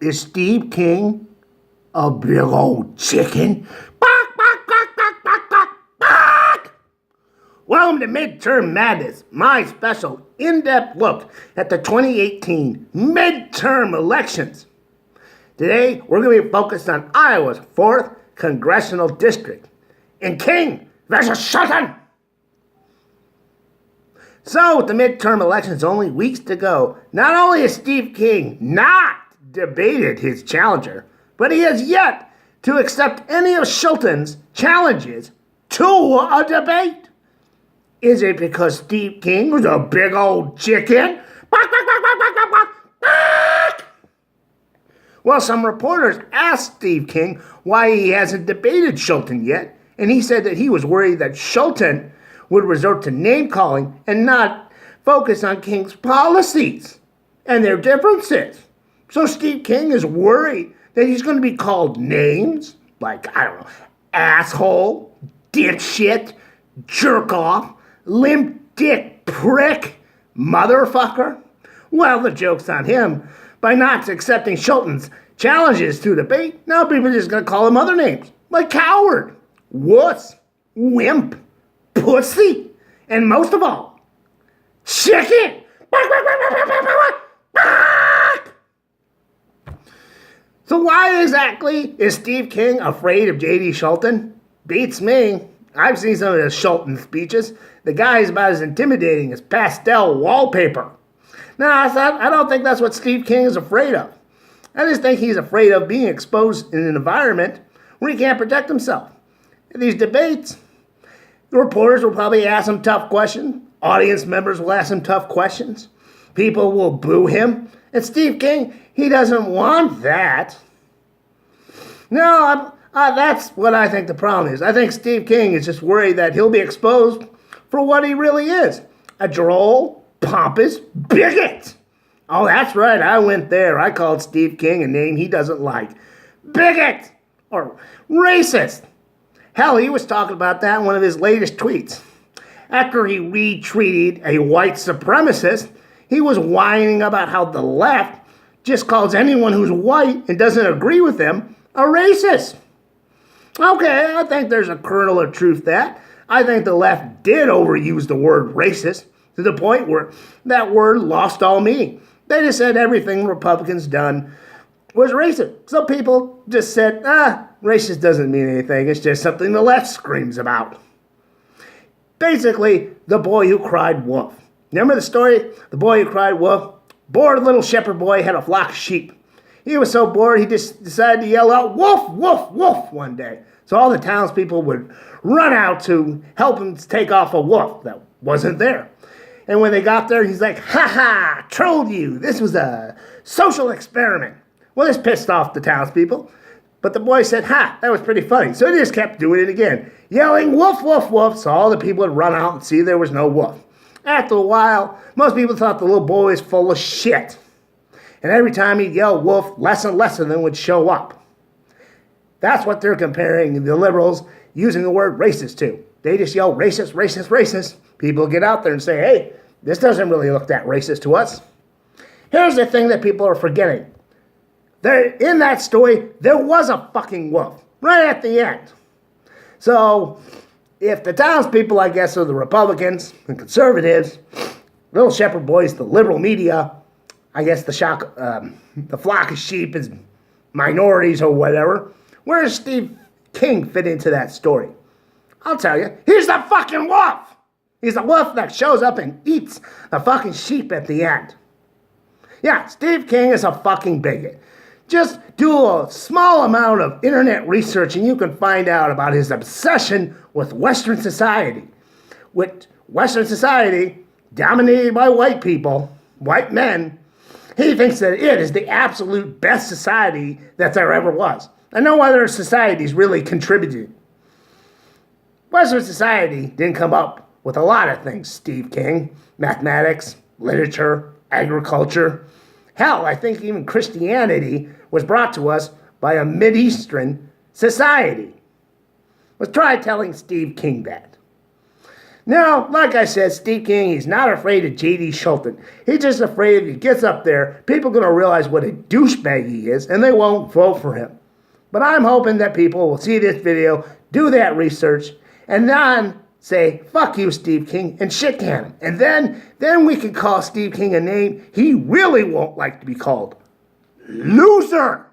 Is Steve King a big old chicken? Bark, bark, bark, bark, bark, bark, bark! Welcome to Midterm Madness, my special in-depth look at the 2018 midterm elections. Today, we're going to be focused on Iowa's 4th Congressional District in King versus Scholten. So, with the midterm elections only weeks to go, not only has Steve King not debated his challenger, but he has yet to accept any of Scholten's challenges to a debate. Is it because Steve King was a big old chicken? Bark, bark, bark, bark, bark, bark, bark, bark! Well, some reporters asked Steve King why he hasn't debated Scholten yet, and he said that he was worried that Scholten would resort to name-calling and not focus on King's policies and their differences. So Steve King is worried that he's going to be called names like, I don't know, asshole, dipshit, jerk-off, limp dick prick, motherfucker. Well, the joke's on him. By not accepting Scholten's challenges to debate, now people are just going to call him other names, like coward, wuss, wimp, pussy, and most of all, chicken. So why exactly is Steve King afraid of JD Scholten? Beats me. I've seen some of his Scholten speeches. The guy is about as intimidating as pastel wallpaper. Now, I don't think that's what Steve King is afraid of. I just think he's afraid of being exposed in an environment where he can't protect himself. In these debates, the reporters will probably ask him tough questions. Audience members will ask him tough questions. People will boo him. And Steve King, he doesn't want that. No, that's what I think the problem is. I think Steve King is just worried that he'll be exposed for what he really is. A droll, pompous bigot. Oh, that's right, I went there. I called Steve King a name he doesn't like. Bigot! Or racist. Hell, he was talking about that in one of his latest tweets. After he retweeted a white supremacist, he was whining about how the left just calls anyone who's white and doesn't agree with them a racist. Okay, I think there's a kernel of truth to that. I think the left did overuse the word racist to the point where that word lost all meaning. They just said everything Republicans done was racist. So people just said, racist doesn't mean anything. It's just something the left screams about. Basically, the boy who cried wolf. Remember the story? The boy who cried wolf? Bored little shepherd boy had a flock of sheep. He was so bored he just decided to yell out, wolf, wolf, wolf, one day. So all the townspeople would run out to help him take off a wolf that wasn't there. And when they got there, he's like, ha ha, trolled you. This was a social experiment. Well, this pissed off the townspeople. But the boy said, ha, that was pretty funny. So he just kept doing it again, yelling, woof, woof, woof. So all the people would run out and see there was no wolf. After a while, most people thought the little boy was full of shit. And every time he'd yell wolf, less and less of them would show up. That's what they're comparing the liberals using the word racist to. They just yell racist, racist, racist. People get out there and say, hey, this doesn't really look that racist to us. Here's the thing that people are forgetting. In that story, there was a fucking wolf right at the end. So, if the townspeople, I guess, are the Republicans and conservatives, little shepherd boys, the liberal media, I guess the flock of sheep is minorities or whatever, where does Steve King fit into that story? I'll tell you, he's the fucking wolf. He's the wolf that shows up and eats the fucking sheep at the end. Yeah, Steve King is a fucking bigot. Just do a small amount of internet research and you can find out about his obsession with Western society. With Western society dominated by white people, white men, he thinks that it is the absolute best society that there ever was. And no other societies really contributed. Western society didn't come up with a lot of things, Steve King. Mathematics, literature, agriculture. Hell, I think even Christianity was brought to us by a Mideastern society. Let's try telling Steve King that. Now, like I said, Steve King, he's not afraid of JD Scholten. He's just afraid if he gets up there, people are going to realize what a douchebag he is, and they won't vote for him. But I'm hoping that people will see this video, do that research, and then say, fuck you, Steve King, and shit can him. And then we can call Steve King a name he really won't like to be called. Loser!